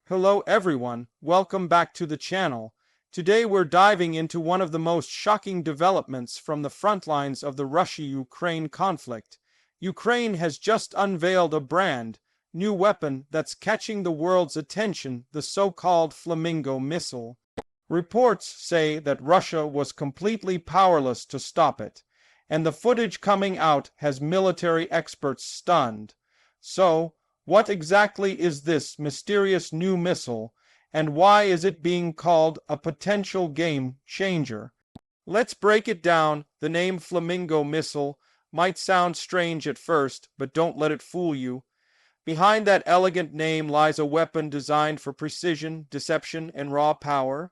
Hello everyone, welcome back to the channel. Today we're diving into one of the most shocking developments from the front lines of the Russia-Ukraine conflict. Ukraine has just unveiled a brand new weapon that's catching the world's attention, the so-called Flamingo Missile. Reports say that Russia was completely powerless to stop it, and the footage coming out has military experts stunned. So, what exactly is this mysterious new missile, and why is it being called a potential game changer? Let's break it down. The name Flamingo Missile might sound strange at first, but don't let it fool you. Behind that elegant name lies a weapon designed for precision, deception, and raw power.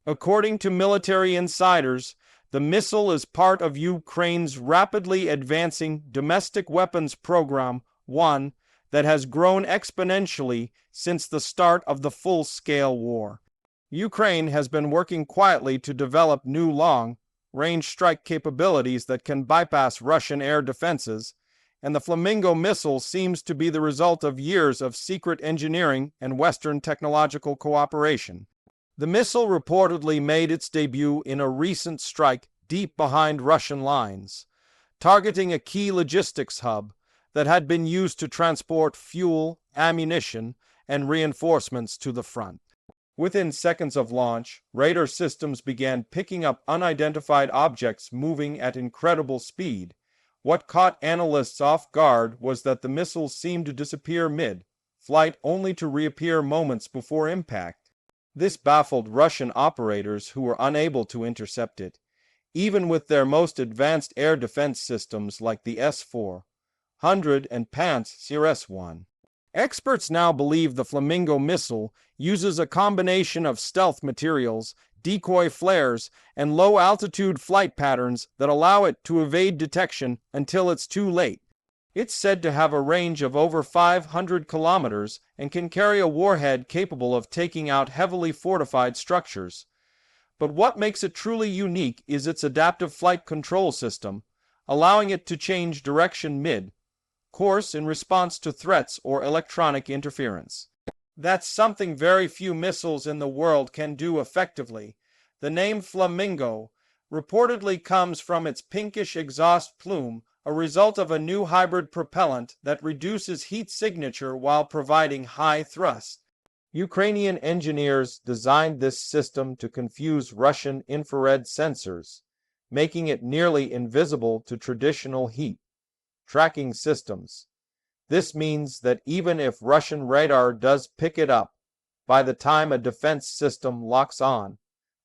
According to military insiders, the missile is part of Ukraine's rapidly advancing domestic weapons program, one that has grown exponentially since the start of the full-scale war. Ukraine has been working quietly to develop new long-range strike capabilities that can bypass Russian air defenses, and the Flamingo missile seems to be the result of years of secret engineering and Western technological cooperation. The missile reportedly made its debut in a recent strike deep behind Russian lines, targeting a key logistics hub that had been used to transport fuel, ammunition, and reinforcements to the front. Within seconds of launch, radar systems began picking up unidentified objects moving at incredible speed. What caught analysts off guard was that the missiles seemed to disappear mid-flight only to reappear moments before impact. This baffled Russian operators who were unable to intercept it, even with their most advanced air defense systems like the S-400 and Pantsir-S-1. Experts now believe the Flamingo missile uses a combination of stealth materials, decoy flares, and low-altitude flight patterns that allow it to evade detection until it's too late. It's said to have a range of over 500 kilometers and can carry a warhead capable of taking out heavily fortified structures. But what makes it truly unique is its adaptive flight control system, allowing it to change direction mid-course in response to threats or electronic interference. That's something very few missiles in the world can do effectively. The name Flamingo reportedly comes from its pinkish exhaust plume, a result of a new hybrid propellant that reduces heat signature while providing high thrust. Ukrainian engineers designed this system to confuse Russian infrared sensors, making it nearly invisible to traditional heat tracking systems. This means that even if Russian radar does pick it up, by the time a defense system locks on,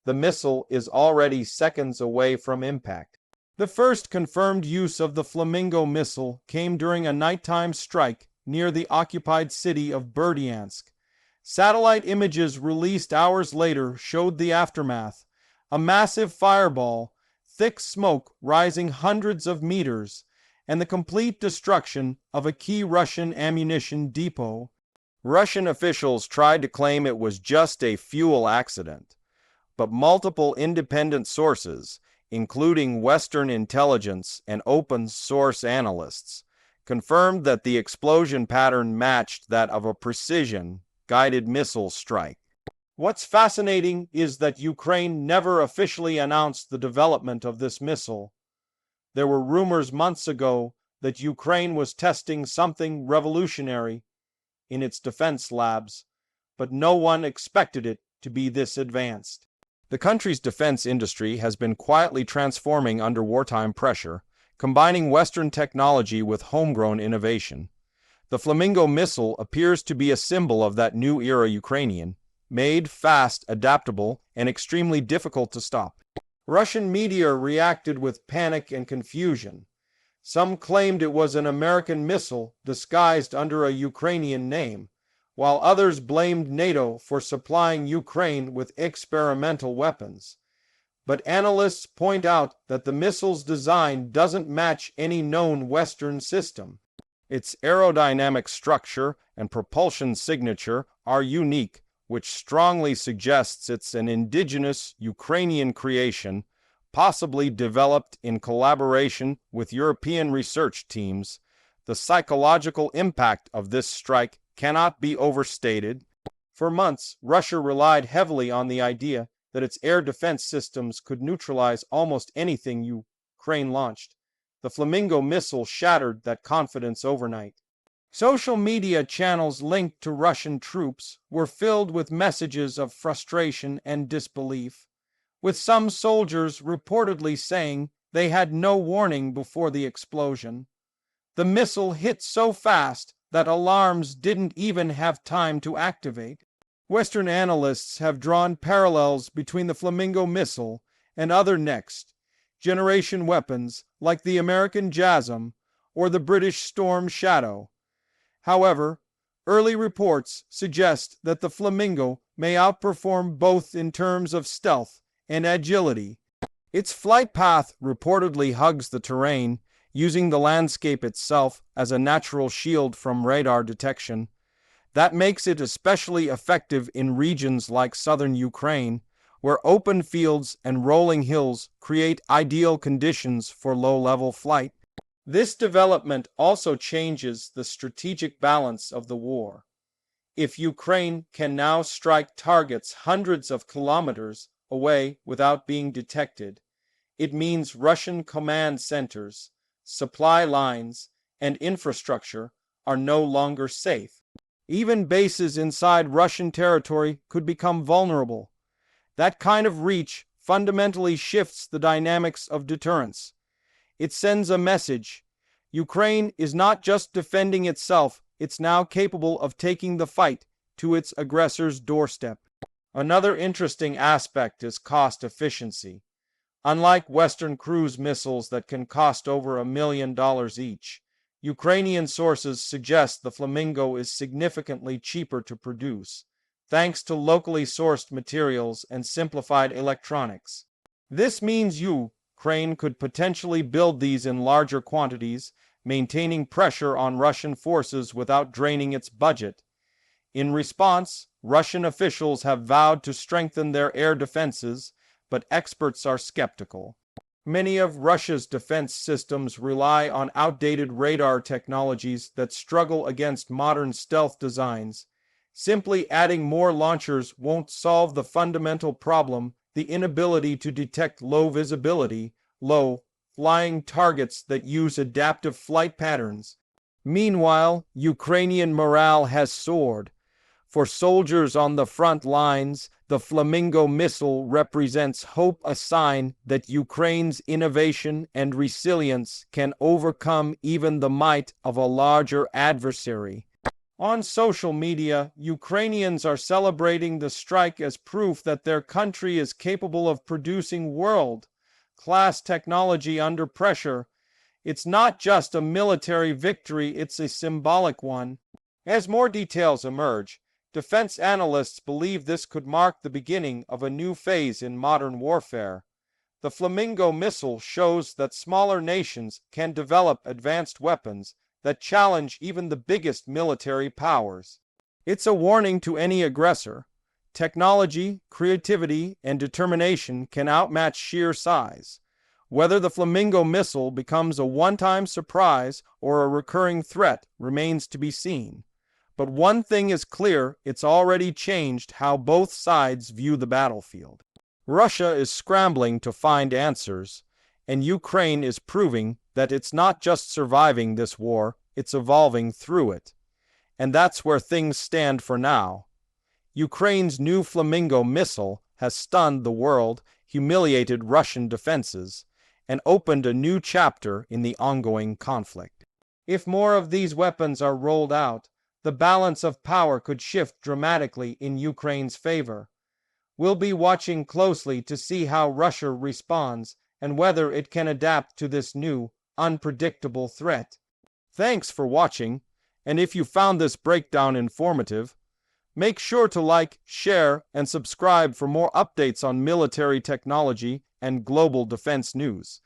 the missile is already seconds away from impact. The first confirmed use of the Flamingo missile came during a nighttime strike near the occupied city of Berdyansk. Satellite images released hours later showed the aftermath: a massive fireball, thick smoke rising hundreds of meters, and the complete destruction of a key Russian ammunition depot. Russian officials tried to claim it was just a fuel accident, but multiple independent sources, including Western intelligence and open-source analysts, confirmed that the explosion pattern matched that of a precision-guided missile strike. What's fascinating is that Ukraine never officially announced the development of this missile. There were rumors months ago that Ukraine was testing something revolutionary in its defense labs, but no one expected it to be this advanced. The country's defense industry has been quietly transforming under wartime pressure, combining Western technology with homegrown innovation. The Flamingo missile appears to be a symbol of that new era Ukrainian, made, fast, adaptable, and extremely difficult to stop. Russian media reacted with panic and confusion. Some claimed it was an American missile disguised under a Ukrainian name, while others blamed NATO for supplying Ukraine with experimental weapons. But analysts point out that the missile's design doesn't match any known Western system. Its aerodynamic structure and propulsion signature are unique, which strongly suggests it's an indigenous Ukrainian creation, possibly developed in collaboration with European research teams. The psychological impact of this strike cannot be overstated. For months, Russia relied heavily on the idea that its air defense systems could neutralize almost anything Ukraine launched. The Flamingo missile shattered that confidence overnight. Social media channels linked to Russian troops were filled with messages of frustration and disbelief, with some soldiers reportedly saying they had no warning before the explosion. The missile hit so fast that alarms didn't even have time to activate. Western analysts have drawn parallels between the Flamingo missile and other next-generation weapons like the American JASSM or the British Storm Shadow. However, early reports suggest that the Flamingo may outperform both in terms of stealth and agility. Its flight path reportedly hugs the terrain, using the landscape itself as a natural shield from radar detection. That makes it especially effective in regions like southern Ukraine, where open fields and rolling hills create ideal conditions for low-level flight. This development also changes the strategic balance of the war. If Ukraine can now strike targets hundreds of kilometers away without being detected, it means Russian command centers, supply lines, and infrastructure are no longer safe. Even bases inside Russian territory could become vulnerable. That kind of reach fundamentally shifts the dynamics of deterrence. It sends a message. Ukraine is not just defending itself, it's now capable of taking the fight to its aggressor's doorstep. Another interesting aspect is cost efficiency. Unlike Western cruise missiles that can cost over $1 million each, Ukrainian sources suggest the Flamingo is significantly cheaper to produce, thanks to locally sourced materials and simplified electronics. This means Ukraine could potentially build these in larger quantities, maintaining pressure on Russian forces without draining its budget. In response, Russian officials have vowed to strengthen their air defenses, but experts are skeptical. Many of Russia's defense systems rely on outdated radar technologies that struggle against modern stealth designs. Simply adding more launchers won't solve the fundamental problem, the inability to detect low visibility, low-flying targets that use adaptive flight patterns. Meanwhile, Ukrainian morale has soared. For soldiers on the front lines, the Flamingo missile represents hope, a sign that Ukraine's innovation and resilience can overcome even the might of a larger adversary. On social media, Ukrainians are celebrating the strike as proof that their country is capable of producing world-class technology under pressure. It's not just a military victory, it's a symbolic one. As more details emerge, defense analysts believe this could mark the beginning of a new phase in modern warfare. The Flamingo missile shows that smaller nations can develop advanced weapons that challenge even the biggest military powers. It's a warning to any aggressor. Technology, creativity, and determination can outmatch sheer size. Whether the Flamingo missile becomes a one-time surprise or a recurring threat remains to be seen. But one thing is clear, it's already changed how both sides view the battlefield. Russia is scrambling to find answers, and Ukraine is proving that it's not just surviving this war, it's evolving through it. And that's where things stand for now. Ukraine's new Flamingo missile has stunned the world, humiliated Russian defenses, and opened a new chapter in the ongoing conflict. If more of these weapons are rolled out, the balance of power could shift dramatically in Ukraine's favor. We'll be watching closely to see how Russia responds and whether it can adapt to this new, unpredictable threat. Thanks for watching, and if you found this breakdown informative, make sure to like, share, and subscribe for more updates on military technology and global defense news.